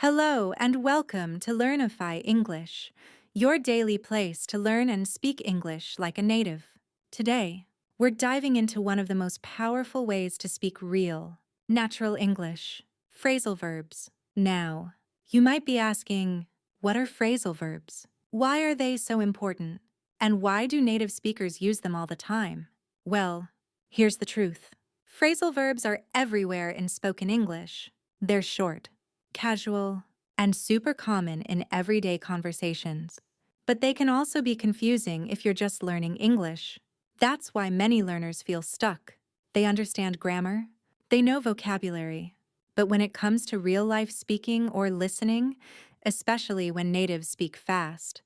Hello and welcome to Learnify English, your daily place to learn and speak English like a native. Today, we're diving into one of the most powerful ways to speak real, natural English, phrasal verbs. Now, you might be asking, what are phrasal verbs? Why are they so important? And why do native speakers use them all the time? Well, here's the truth. Phrasal verbs are everywhere in spoken English. They're short, casual, and super common in everyday conversations. But they can also be confusing if you're just learning English. That's why many learners feel stuck. They understand grammar, they know vocabulary, but when it comes to real-life speaking or listening, especially when natives speak fast,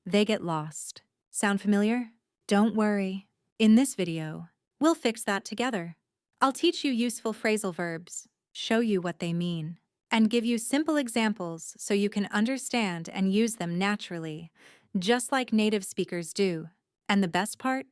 they get lost. Sound familiar? Don't worry. In this video, we'll fix that together. I'll teach you useful phrasal verbs, show you what they mean, and give you simple examples so you can understand and use them naturally, just like native speakers do. And the best part?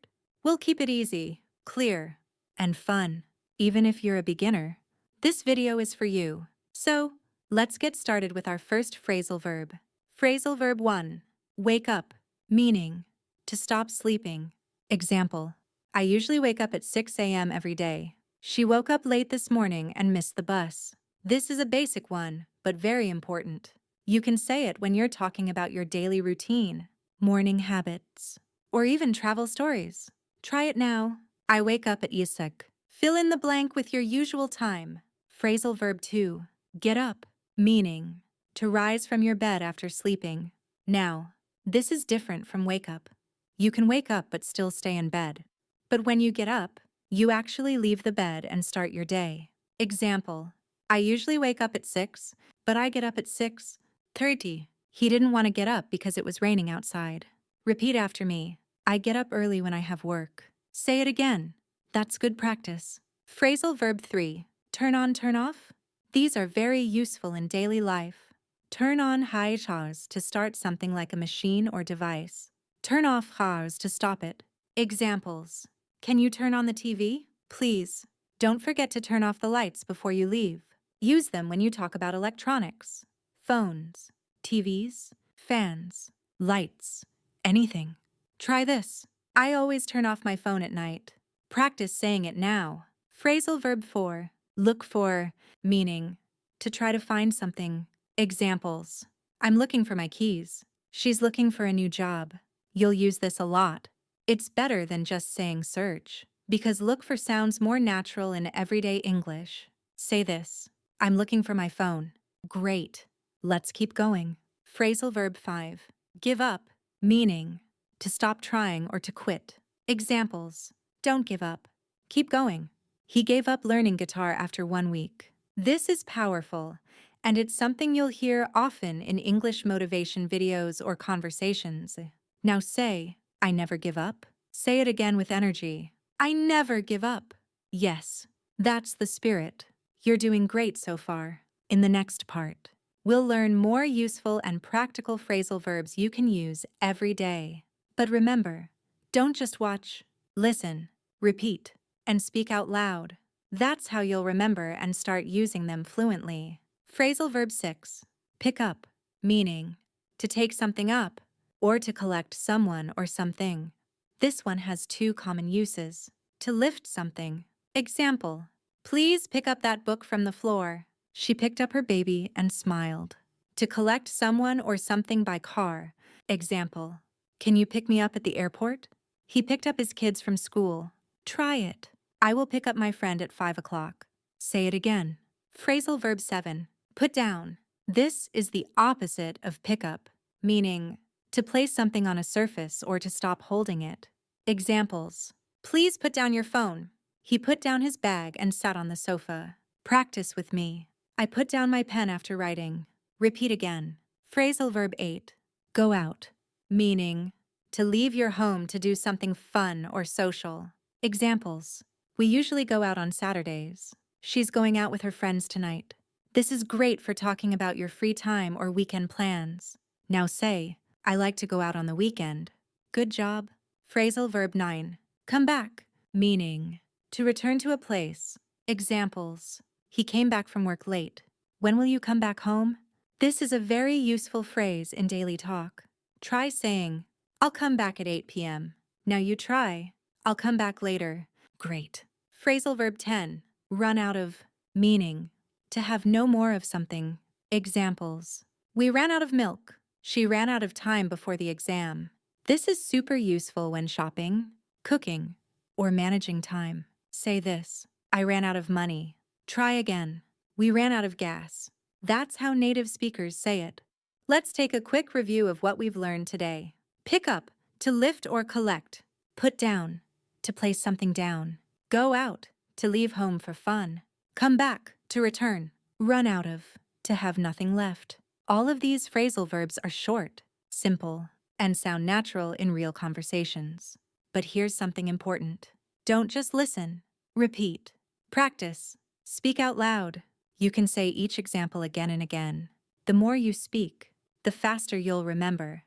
We'll keep it easy, clear, and fun. Even if you're a beginner, this video is for you. So, let's get started with our first phrasal verb. Phrasal verb 1. Wake up. Meaning, to stop sleeping. Example, I usually wake up at 6 a.m. every day. She woke up late this morning and missed the bus. This is a basic one, but very important. You can say it when you're talking about your daily routine, morning habits, or even travel stories. Try it now. I wake up at Isak. Fill in the blank with your usual time. Phrasal verb 2. Get up. Meaning, to rise from your bed after sleeping. Now, this is different from wake up. You can wake up but still stay in bed. But when you get up, you actually leave the bed and start your day. Example, I usually wake up at 6, but I get up at 6:30. He didn't want to get up because it was raining outside. Repeat after me. I get up early when I have work. Say it again. That's good practice. Phrasal verb 3. Turn on, turn off. These are very useful in daily life. Turn on high chars to start something like a machine or device. Turn off chars to stop it. Examples. Can you turn on the TV? Please. Don't forget to turn off the lights before you leave. Use them when you talk about electronics. Phones, TVs, fans, lights, anything. Try this. I always turn off my phone at night. Practice saying it now. Phrasal verb 4. Look for, meaning, to try to find something. Examples. I'm looking for my keys. She's looking for a new job. You'll use this a lot. It's better than just saying search, because look for sounds more natural in everyday English. Say this. I'm looking for my phone. Great. Let's keep going. Phrasal verb 5. Give up, meaning, to stop trying or to quit. Examples. Don't give up. Keep going. He gave up learning guitar after 1 week. This is powerful, and it's something you'll hear often in English motivation videos or conversations. Now say, I never give up. Say it again with energy. I never give up. Yes, that's the spirit. You're doing great so far. In the next part, we'll learn more useful and practical phrasal verbs you can use every day. But remember, don't just watch, listen, repeat, and speak out loud. That's how you'll remember and start using them fluently. Phrasal verb 6. Pick up, meaning, to take something up, or to collect someone or something. This one has 2 common uses. To lift something. Example, please pick up that book from the floor. She picked up her baby and smiled. To collect someone or something by car. Example, can you pick me up at the airport? He picked up his kids from school. Try it. I will pick up my friend at 5 o'clock. Say it again. Phrasal verb 7. Put down. This is the opposite of pick up, meaning, to place something on a surface or to stop holding it. Examples. Please put down your phone. He put down his bag and sat on the sofa. Practice with me. I put down my pen after writing. Repeat again. Phrasal verb 8. Go out. Meaning, to leave your home to do something fun or social. Examples. We usually go out on Saturdays. She's going out with her friends tonight. This is great for talking about your free time or weekend plans. Now say, I like to go out on the weekend. Good job. Phrasal verb 9. Come back. Meaning, to return to a place. Examples. He came back from work late. When will you come back home? This is a very useful phrase in daily talk. Try saying, I'll come back at 8 p.m. Now you try, I'll come back later. Great. Phrasal verb 10, run out of meaning. To have no more of something. Examples. We ran out of milk. She ran out of time before the exam. This is super useful when shopping, cooking, or managing time. Say this. I ran out of money. Try again. We ran out of gas. That's how native speakers say it. Let's take a quick review of what we've learned today. Pick up, to lift or collect. Put down, to place something down. Go out, to leave home for fun. Come back, to return. Run out of, to have nothing left. All of these phrasal verbs are short, simple, and sound natural in real conversations. But here's something important. Don't just listen. Repeat. Practice. Speak out loud. You can say each example again and again. The more you speak, the faster you'll remember,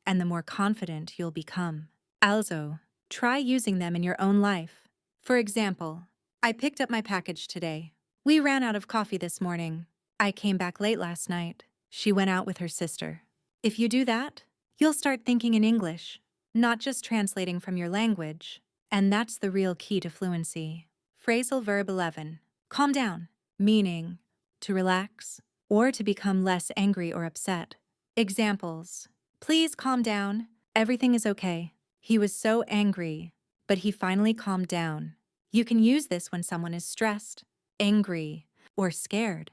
and the more confident you'll become. Also, try using them in your own life. For example, I picked up my package today. We ran out of coffee this morning. I came back late last night. She went out with her sister. If you do that, you'll start thinking in English, not just translating from your language. And that's the real key to fluency. Phrasal verb 11. Calm down, meaning to relax or to become less angry or upset. Examples. Please calm down. Everything is okay. He was so angry, but he finally calmed down. You can use this when someone is stressed, angry, or scared.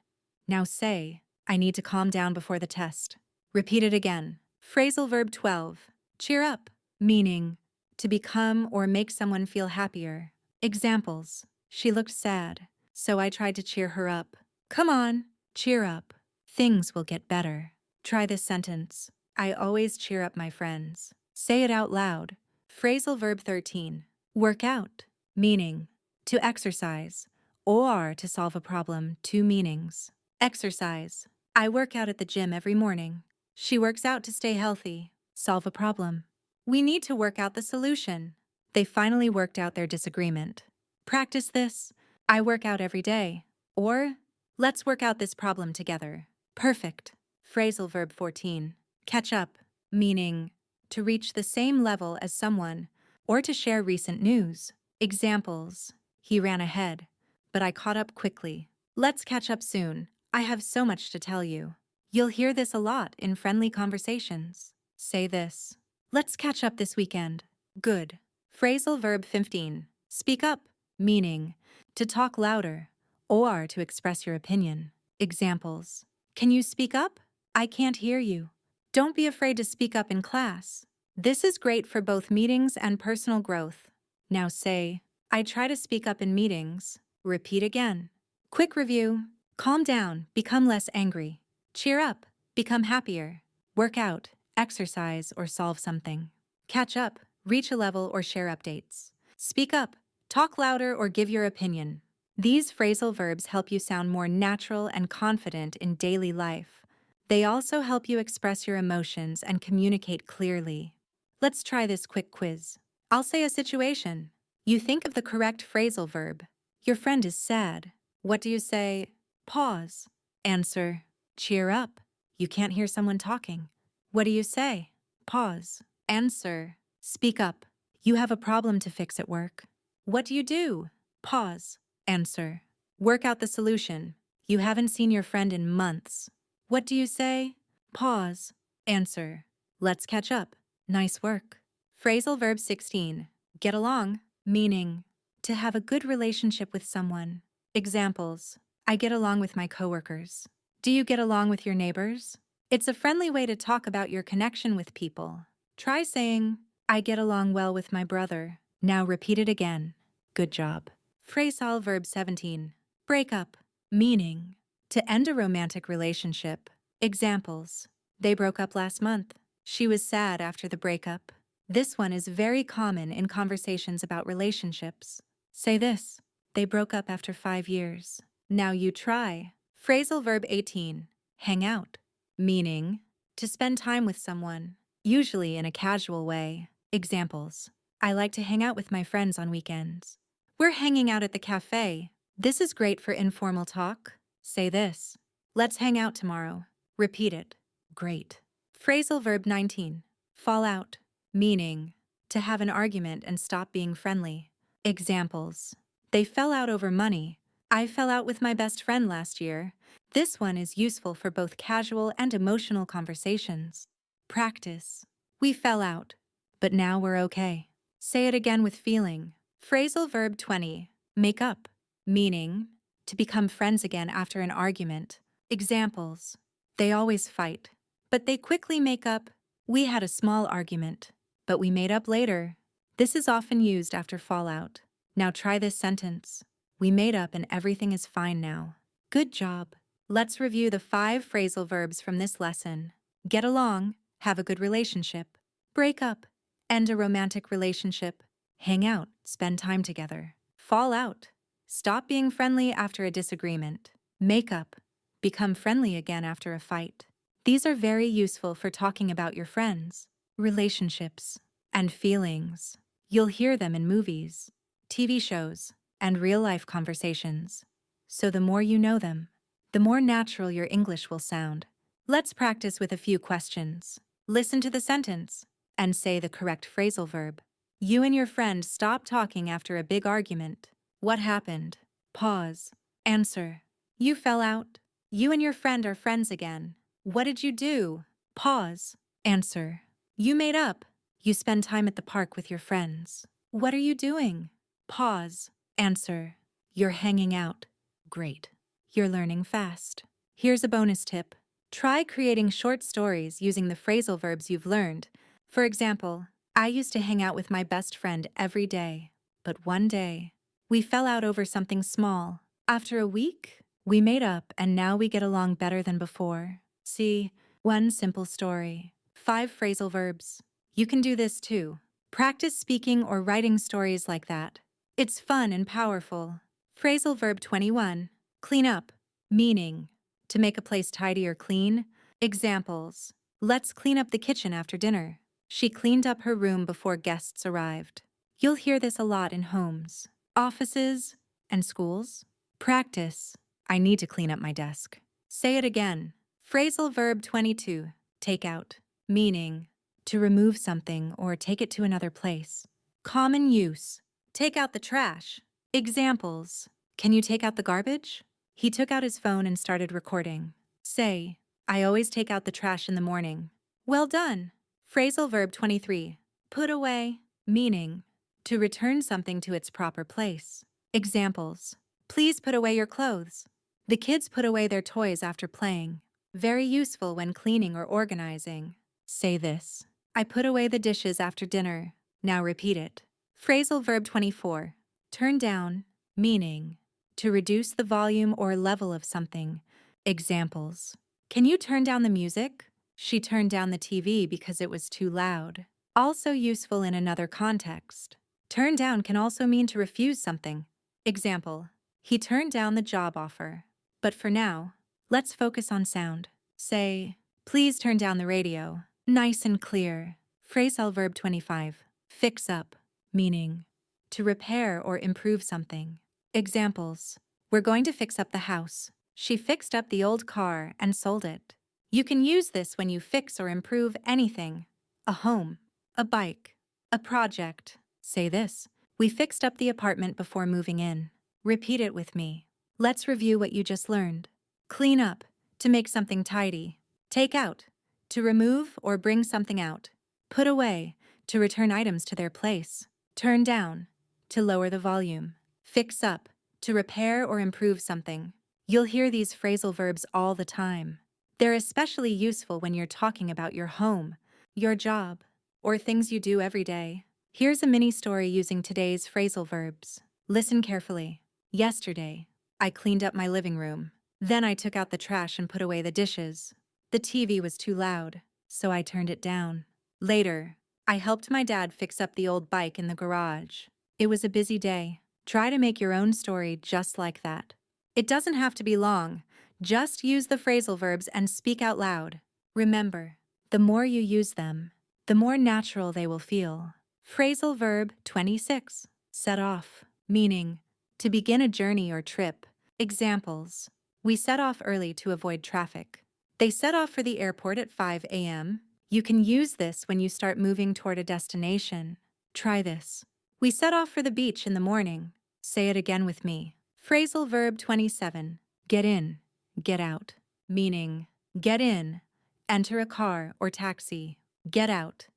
Now say, I need to calm down before the test. Repeat it again. Phrasal verb 12. Cheer up, meaning to become or make someone feel happier. Examples. She looked sad, so I tried to cheer her up. Come on, cheer up. Things will get better. Try this sentence. I always cheer up my friends. Say it out loud. Phrasal verb 13. Work out, meaning to exercise, or to solve a problem. Two meanings. Exercise. I work out at the gym every morning. She works out to stay healthy. Solve a problem. We need to work out the solution. They finally worked out their disagreement. Practice this. I work out every day. Or, let's work out this problem together. Perfect. Phrasal verb 14. Catch up, meaning to reach the same level as someone or to share recent news. Examples. He ran ahead, but I caught up quickly. Let's catch up soon. I have so much to tell you. You'll hear this a lot in friendly conversations. Say this. Let's catch up this weekend. Good. Phrasal verb 15. Speak up, meaning to talk louder or to express your opinion. Examples. Can you speak up? I can't hear you. Don't be afraid to speak up in class. This is great for both meetings and personal growth. Now say, I try to speak up in meetings. Repeat again. Quick review. Calm down, become less angry. Cheer up, become happier. Work out, exercise, or solve something. Catch up, reach a level or share updates. Speak up, talk louder or give your opinion. These phrasal verbs help you sound more natural and confident in daily life. They also help you express your emotions and communicate clearly. Let's try this quick quiz. I'll say a situation. You think of the correct phrasal verb. Your friend is sad. What do you say? Pause. Answer. Cheer up. You can't hear someone talking. What do you say? Pause. Answer. Speak up. You have a problem to fix at work. What do you do? Pause. Answer. Work out the solution. You haven't seen your friend in months. What do you say? Pause. Answer. Let's catch up. Nice work. Phrasal verb 16. Get along, meaning to have a good relationship with someone. Examples. I get along with my coworkers. Do you get along with your neighbors? It's a friendly way to talk about your connection with people. Try saying, I get along well with my brother. Now repeat it again. Good job. Phrasal verb 17. Break up, meaning to end a romantic relationship. Examples. They broke up last month. She was sad after the breakup. This one is very common in conversations about relationships. Say this. They broke up after 5 years. Now you try. Phrasal verb 18. Hang out, meaning to spend time with someone, usually in a casual way. Examples. I like to hang out with my friends on weekends. We're hanging out at the cafe. This is great for informal talk. Say this. Let's hang out tomorrow. Repeat it. Great. Phrasal verb 19. Fall out. Meaning, to have an argument and stop being friendly. Examples. They fell out over money. I fell out with my best friend last year. This one is useful for both casual and emotional conversations. Practice. We fell out, but now we're okay. Say it again with feeling. Phrasal verb 20. Make up. Meaning, to become friends again after an argument. Examples. They always fight, but they quickly make up. We had a small argument, but we made up later. This is often used after fallout. Now try this sentence. We made up and everything is fine now. Good job. Let's review the 5 phrasal verbs from this lesson. Get along, have a good relationship, break up, end a romantic relationship, hang out, spend time together, fall out, stop being friendly after a disagreement, make up, become friendly again after a fight. These are very useful for talking about your friends, relationships, and feelings. You'll hear them in movies, TV shows, and real-life conversations. So the more you know them, the more natural your English will sound. Let's practice with a few questions. Listen to the sentence and say the correct phrasal verb. You and your friend stopped talking after a big argument. What happened? Pause. Answer. You fell out. You and your friend are friends again. What did you do? Pause. Answer. You made up. You spend time at the park with your friends. What are you doing? Pause. Answer. You're hanging out. Great. You're learning fast. Here's a bonus tip. Try creating short stories using the phrasal verbs you've learned. For example, I used to hang out with my best friend every day. But one day, we fell out over something small. After a week, we made up and now we get along better than before. See, one simple story. 5 phrasal verbs. You can do this too. Practice speaking or writing stories like that. It's fun and powerful. Phrasal verb 21. Clean up. Meaning, to make a place tidy or clean. Examples. Let's clean up the kitchen after dinner. She cleaned up her room before guests arrived. You'll hear this a lot in homes, offices, and schools. Practice. I need to clean up my desk. Say it again. Phrasal verb 22. Take out. Meaning, to remove something or take it to another place. Common use. Take out the trash. Examples. Can you take out the garbage? He took out his phone and started recording. Say, I always take out the trash in the morning. Well done. Phrasal verb 23. Put away. Meaning, to return something to its proper place. Examples. Please put away your clothes. The kids put away their toys after playing. Very useful when cleaning or organizing. Say this. I put away the dishes after dinner. Now repeat it. Phrasal verb 24. Turn down. Meaning, to reduce the volume or level of something. Examples. Can you turn down the music? She turned down the TV because it was too loud. Also useful in another context. Turn down can also mean to refuse something. Example. He turned down the job offer. But for now, let's focus on sound. Say, please turn down the radio. Nice and clear. Phrasal verb 25. Fix up. Meaning, to repair or improve something. Examples. We're going to fix up the house. She fixed up the old car and sold it. You can use this when you fix or improve anything. A home, a bike, a project. Say this. We fixed up the apartment before moving in. Repeat it with me. Let's review what you just learned. Clean up, to make something tidy. Take out, to remove or bring something out. Put away, to return items to their place. Turn down, to lower the volume. Fix up, to repair or improve something. You'll hear these phrasal verbs all the time. They're especially useful when you're talking about your home, your job, or things you do every day. Here's a mini story using today's phrasal verbs. Listen carefully. Yesterday, I cleaned up my living room. Then I took out the trash and put away the dishes. The TV was too loud, so I turned it down. Later, I helped my dad fix up the old bike in the garage. It was a busy day. Try to make your own story just like that. It doesn't have to be long. Just use the phrasal verbs and speak out loud. Remember, the more you use them, the more natural they will feel. Phrasal verb 26. Set off. Meaning, to begin a journey or trip. Examples. We set off early to avoid traffic. They set off for the airport at 5 a.m. You can use this when you start moving toward a destination. Try this. We set off for the beach in the morning. Say it again with me. Phrasal verb 27. Get in, get out. Meaning, get in, enter a car or taxi. Get out,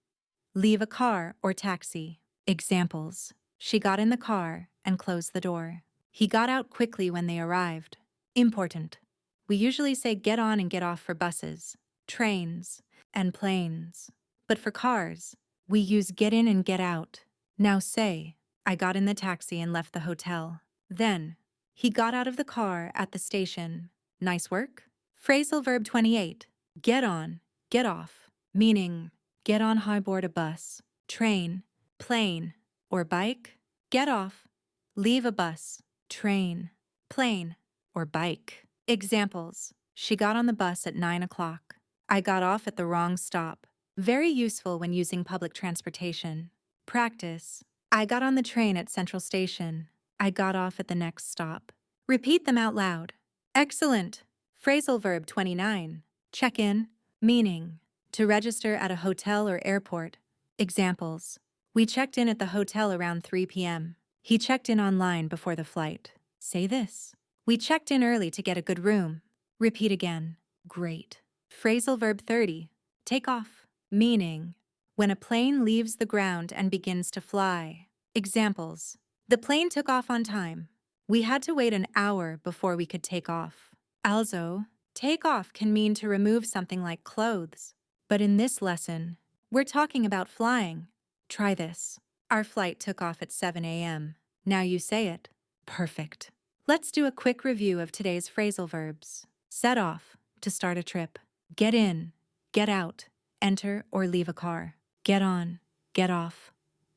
leave a car or taxi. Examples. She got in the car and closed the door. He got out quickly when they arrived. Important. We usually say get on and get off for buses, trains, and planes. But for cars, we use get in and get out. Now say, I got in the taxi and left the hotel. Then, he got out of the car at the station. Nice work? Phrasal verb 28. Get on, get off. Meaning, get on high board a bus, train, plane, or bike. Get off, leave a bus, train, plane, or bike. Examples. She got on the bus at 9 o'clock. I got off at the wrong stop. Very useful when using public transportation. Practice. I got on the train at Central Station. I got off at the next stop. Repeat them out loud. Excellent. Phrasal verb 29. Check in. Meaning, to register at a hotel or airport. Examples. We checked in at the hotel around 3 p.m. He checked in online before the flight. Say this. We checked in early to get a good room. Repeat again. Great. Phrasal verb 30. Take off. Meaning, when a plane leaves the ground and begins to fly. Examples. The plane took off on time. We had to wait an hour before we could take off. Also, take off can mean to remove something like clothes. But in this lesson, we're talking about flying. Try this. Our flight took off at 7 a.m. Now you say it. Perfect. Let's do a quick review of today's phrasal verbs. Set off, to start a trip. Get in, get out, enter or leave a car. Get on, get off,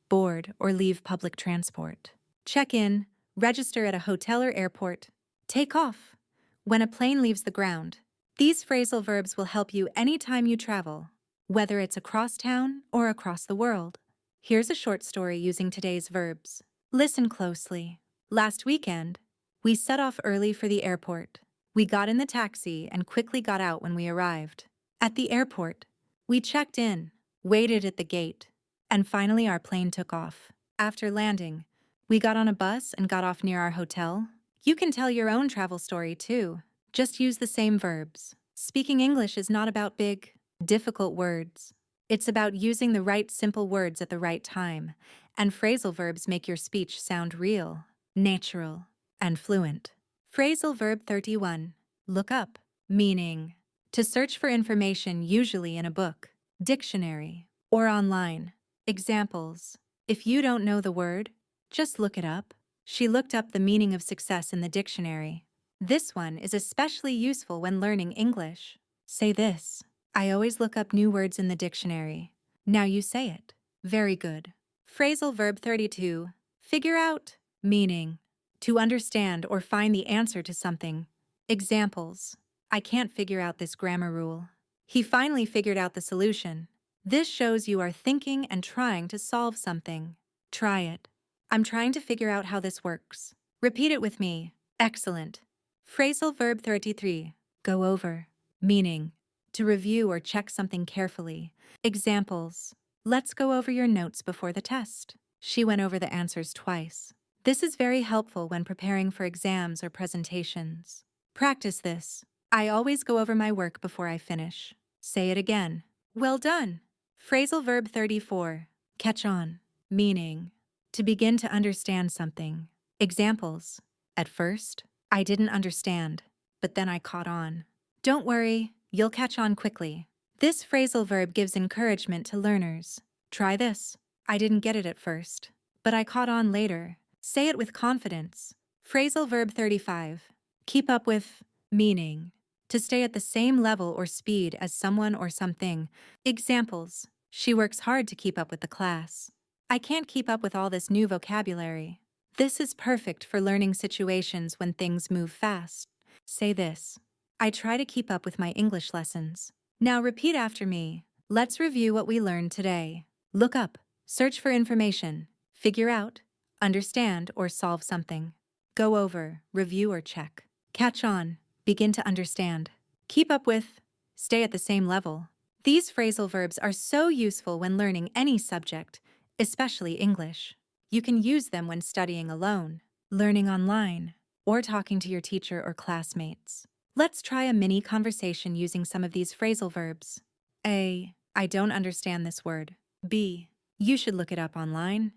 board or leave public transport. Check in, register at a hotel or airport. Take off, when a plane leaves the ground. These phrasal verbs will help you anytime you travel, whether it's across town or across the world. Here's a short story using today's verbs. Listen closely. Last weekend, we set off early for the airport. We got in the taxi and quickly got out when we arrived. At the airport, we checked in, waited at the gate, and finally our plane took off. After landing, we got on a bus and got off near our hotel. You can tell your own travel story too. Just use the same verbs. Speaking English is not about big, difficult words. It's about using the right simple words at the right time, and phrasal verbs make your speech sound real, natural, and fluent. Phrasal verb 31. Look up. Meaning, to search for information usually in a book, dictionary, or online. Examples. If you don't know the word, just look it up. She looked up the meaning of success in the dictionary. This one is especially useful when learning English. Say this. I always look up new words in the dictionary. Now you say it. Very good. Phrasal verb 32. Figure out. Meaning, to understand or find the answer to something. Examples. I can't figure out this grammar rule. He finally figured out the solution. This shows you are thinking and trying to solve something. Try it. I'm trying to figure out how this works. Repeat it with me. Excellent. Phrasal verb 33. Go over. Meaning, to review or check something carefully. Examples. Let's go over your notes before the test. She went over the answers twice. This is very helpful when preparing for exams or presentations. Practice this. I always go over my work before I finish. Say it again. Well done. Phrasal verb 34. Catch on. Meaning, to begin to understand something. Examples. At first, I didn't understand, but then I caught on. Don't worry, you'll catch on quickly. This phrasal verb gives encouragement to learners. Try this. I didn't get it at first, but I caught on later. Say it with confidence. Phrasal verb 35. Keep up with. Meaning, to stay at the same level or speed as someone or something. Examples. She works hard to keep up with the class. I can't keep up with all this new vocabulary. This is perfect for learning situations when things move fast. Say this. I try to keep up with my English lessons. Now repeat after me. Let's review what we learned today. Look up. Search for information. Figure out. Understand or solve something. Go over, review or check. Catch on. Begin to understand. Keep up with. Stay at the same level. These phrasal verbs are so useful when learning any subject, especially English. You can use them when studying alone, learning online, or talking to your teacher or classmates. Let's try a mini conversation using some of these phrasal verbs. A. I don't understand this word. B. You should look it up online.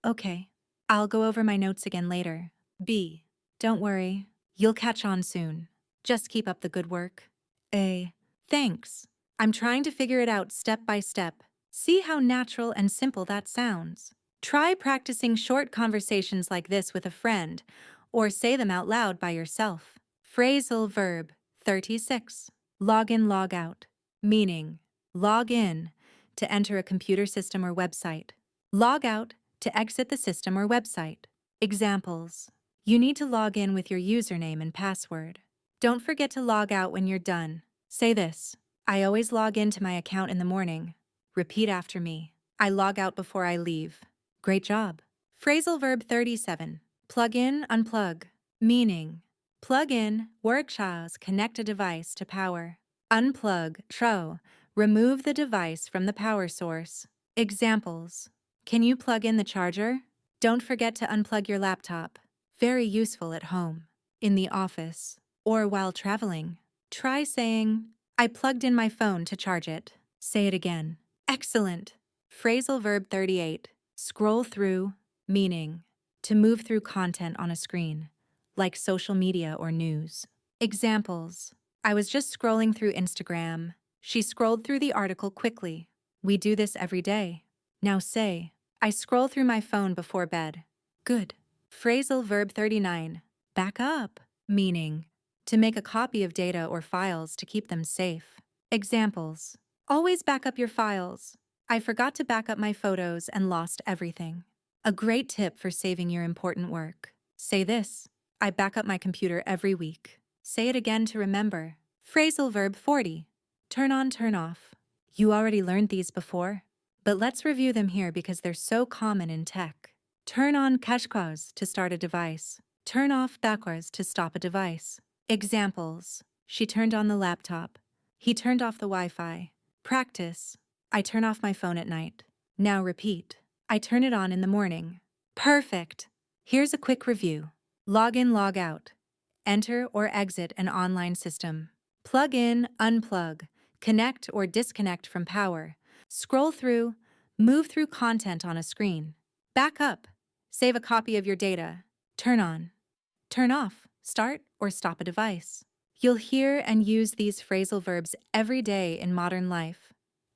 Okay. I'll go over my notes again later. B. Don't worry. You'll catch on soon. Just keep up the good work. A. Thanks. I'm trying to figure it out step by step. See how natural and simple that sounds. Try practicing short conversations like this with a friend, or say them out loud by yourself. Phrasal verb 36. Log in, log out. Meaning, log in to enter a computer system or website. Log out to exit the system or website. Examples. You need to log in with your username and password. Don't forget to log out when you're done. Say this. I always log into my account in the morning. Repeat after me. I log out before I leave. Great job. Phrasal verb 37. Plug in, unplug. Meaning, plug in, workshops, connect a device to power. Unplug, tro, remove the device from the power source. Examples. Can you plug in the charger? Don't forget to unplug your laptop. Very useful at home, in the office, or while traveling. Try saying, I plugged in my phone to charge it. Say it again. Excellent. Phrasal verb 38. Scroll through, meaning, to move through content on a screen, like social media or news. Examples. I was just scrolling through Instagram. She scrolled through the article quickly. We do this every day. Now say, I scroll through my phone before bed. Good. Phrasal verb 39. Back up, meaning, to make a copy of data or files to keep them safe. Examples. Always back up your files. I forgot to back up my photos and lost everything. A great tip for saving your important work. Say this. I back up my computer every week. Say it again to remember. Phrasal verb 40. Turn on, turn off. You already learned these before, but let's review them here because they're so common in tech. Turn on kashkaz to start a device. Turn off dakwas to stop a device. Examples. She turned on the laptop. He turned off the Wi-Fi. Practice. I turn off my phone at night. Now repeat. I turn it on in the morning. Perfect. Here's a quick review. Log in, log out. Enter or exit an online system. Plug in, unplug. Connect or disconnect from power. Scroll through, move through content on a screen. Back up. Save a copy of your data. Turn on. Turn off. Start or stop a device. You'll hear and use these phrasal verbs every day in modern life.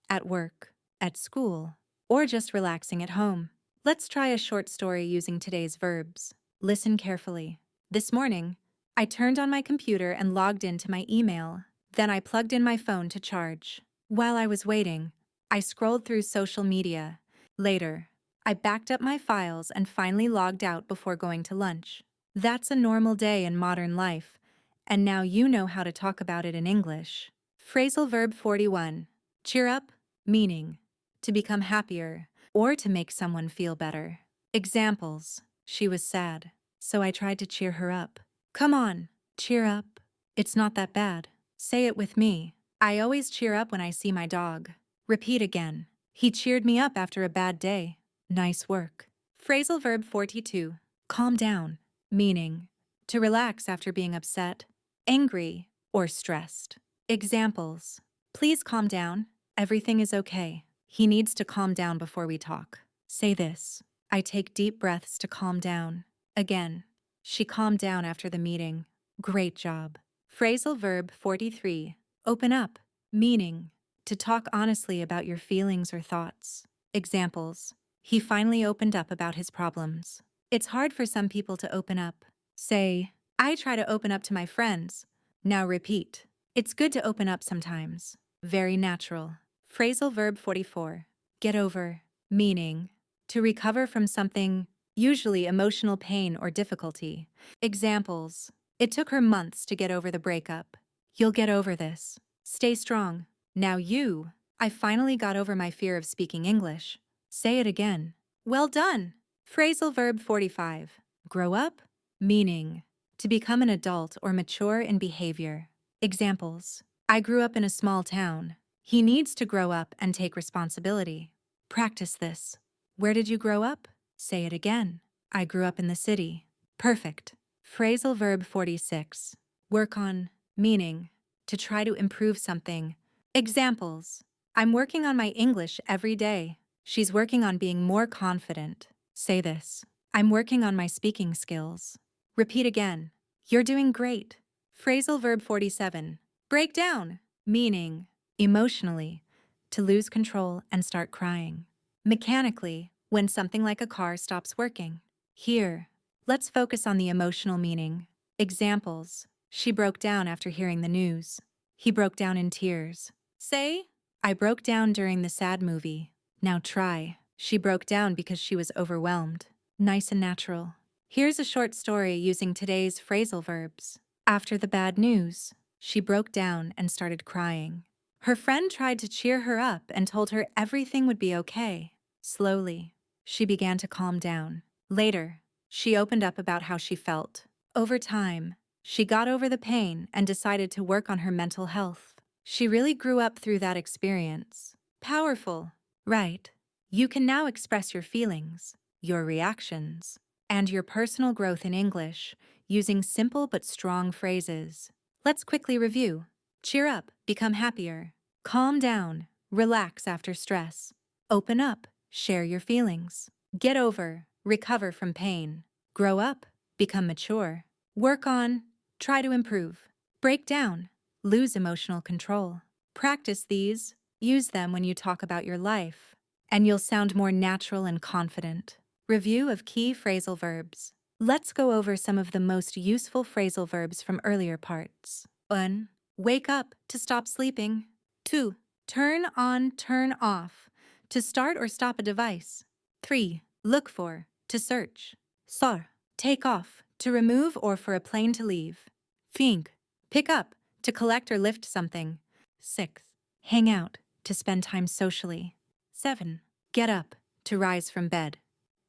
At work, at school, or just relaxing at home. Let's try a short story using today's verbs. Listen carefully. This morning, I turned on my computer and logged into my email. Then I plugged in my phone to charge. While I was waiting, I scrolled through social media. Later, I backed up my files and finally logged out before going to lunch. That's a normal day in modern life, and now you know how to talk about it in English. Phrasal verb 41. Cheer up, meaning, to become happier or to make someone feel better. Examples. She was sad, so I tried to cheer her up. Come on, cheer up. It's not that bad. Say it with me. I always cheer up when I see my dog. Repeat again. He cheered me up after a bad day. Nice work. Phrasal verb 42. Calm down, meaning, to relax after being upset, angry, or stressed. Examples. Please calm down. Everything is okay. He needs to calm down before we talk. Say this. I take deep breaths to calm down. Again. She calmed down after the meeting. Great job. Phrasal verb 43. Open up, meaning, to talk honestly about your feelings or thoughts. Examples. He finally opened up about his problems. It's hard for some people to open up. Say, I try to open up to my friends. Now repeat. It's good to open up sometimes. Very natural. Phrasal verb 44. Get over, meaning, to recover from something, usually emotional pain or difficulty. Examples. It took her months to get over the breakup. You'll get over this. Stay strong. Now you. I finally got over my fear of speaking English. Say it again. Well done. Phrasal verb 45. Grow up, meaning, to become an adult or mature in behavior. Examples. I grew up in a small town. He needs to grow up and take responsibility. Practice this. Where did you grow up? Say it again. I grew up in the city. Perfect. Phrasal verb 46. Work on meaning. To try to improve something. Examples. I'm working on my English every day. She's working on being more confident. Say this. I'm working on my speaking skills. Repeat again. You're doing great. Phrasal verb 47. Break down. Meaning. Emotionally. To lose control and start crying. Mechanically. When something like a car stops working. Here. Let's focus on the emotional meaning. Examples. She broke down after hearing the news. He broke down in tears. Say, I broke down during the sad movie. Now try. She broke down because she was overwhelmed. Nice and natural. Here's a short story using today's phrasal verbs. After the bad news, she broke down and started crying. Her friend tried to cheer her up and told her everything would be okay. Slowly, she began to calm down. Later, she opened up about how she felt. Over time, she got over the pain and decided to work on her mental health. She really grew up through that experience. Powerful, right? You can now express your feelings, your reactions, and your personal growth in English using simple but strong phrases. Let's quickly review. Cheer up, become happier. Calm down, relax after stress. Open up, share your feelings. Get over, recover from pain. Grow up, become mature. Work on, try to improve. Break down, lose emotional control. Practice these, use them when you talk about your life, and you'll sound more natural and confident. Review of key phrasal verbs. Let's go over some of the most useful phrasal verbs from earlier parts. 1. Wake up, to stop sleeping. 2. Turn on, turn off, to start or stop a device. 3. Look for, to search. Sor, take off, to remove or for a plane to leave. Fink, pick up, to collect or lift something. 6. Hang out, to spend time socially. 7. Get up, to rise from bed.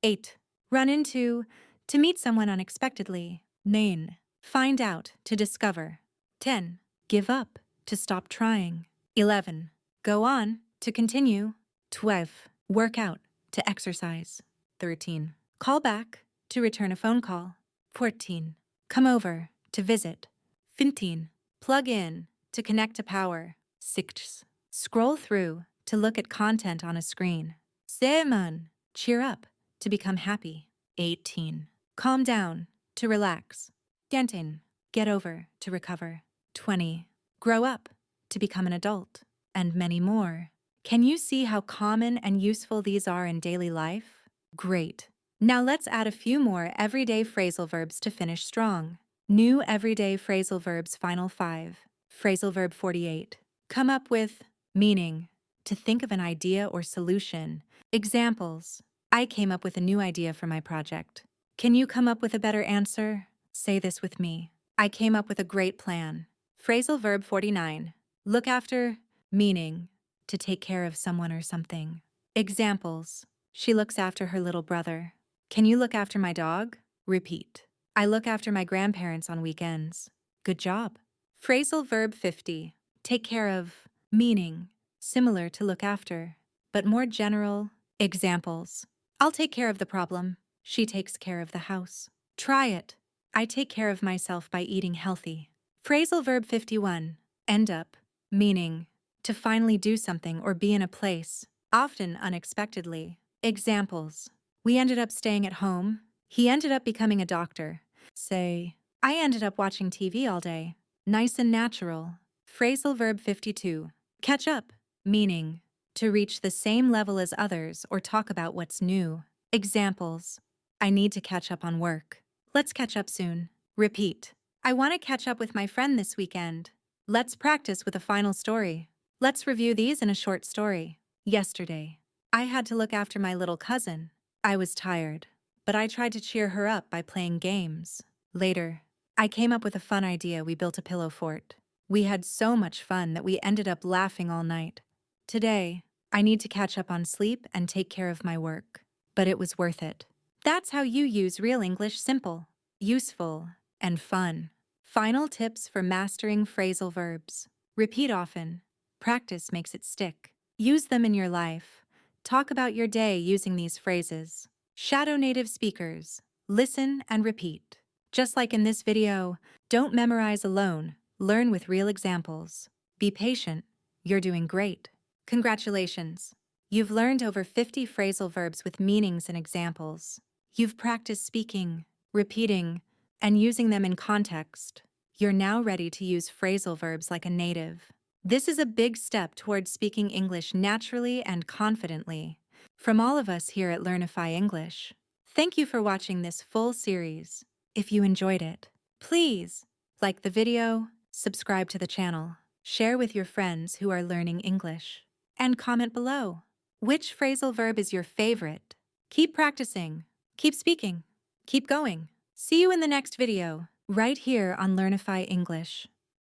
8. Run into, to meet someone unexpectedly. 9. Find out, to discover. 10. Give up, to stop trying. 11. Go on, to continue. 12. Work out, to exercise. 13. Call back, to return a phone call. 14. Come over, to visit. 15. Plug in, to connect to power. 6. Scroll through, to look at content on a screen. 7. Cheer up, to become happy. 18. Calm down, to relax. 19. Get over, to recover. 20. Grow up, to become an adult. And many more. Can you see how common and useful these are in daily life? Great. Now let's add a few more everyday phrasal verbs to finish strong. New everyday phrasal verbs final 5. Phrasal verb 48. Come up with meaning. To think of an idea or solution. Examples. I came up with a new idea for my project. Can you come up with a better answer? Say this with me. I came up with a great plan. Phrasal verb 49. Look after, meaning. To take care of someone or something. Examples. She looks after her little brother. Can you look after my dog? Repeat. I look after my grandparents on weekends. Good job. Phrasal verb 50. Take care of, meaning. Similar to look after, but more general. Examples. I'll take care of the problem. She takes care of the house. Try it. I take care of myself by eating healthy. Phrasal verb 51. End up, meaning. To finally do something or be in a place, often unexpectedly. Examples. We ended up staying at home. He ended up becoming a doctor. Say, I ended up watching TV all day. Nice and natural. Phrasal verb 52. Catch up, meaning. To reach the same level as others or talk about what's new. Examples. I need to catch up on work. Let's catch up soon. Repeat. I want to catch up with my friend this weekend. Let's practice with a final story. Let's review these in a short story. Yesterday, I had to look after my little cousin. I was tired, but I tried to cheer her up by playing games. Later, I came up with a fun idea. We built a pillow fort. We had so much fun that we ended up laughing all night. Today, I need to catch up on sleep and take care of my work. But it was worth it. That's how you use real English: simple, useful, and fun. Final tips for mastering phrasal verbs. Repeat often. Practice makes it stick. Use them in your life. Talk about your day using these phrases. Shadow native speakers. Listen and repeat. Just like in this video, don't memorize alone. Learn with real examples. Be patient. You're doing great. Congratulations. You've learned over 50 phrasal verbs with meanings and examples. You've practiced speaking, repeating, and using them in context. You're now ready to use phrasal verbs like a native. This is a big step towards speaking English naturally and confidently. From all of us here at Learnify English, thank you for watching this full series. If you enjoyed it, please like the video, subscribe to the channel, share with your friends who are learning English, and comment below. Which phrasal verb is your favorite? Keep practicing, keep speaking, keep going. See you in the next video, right here on Learnify English.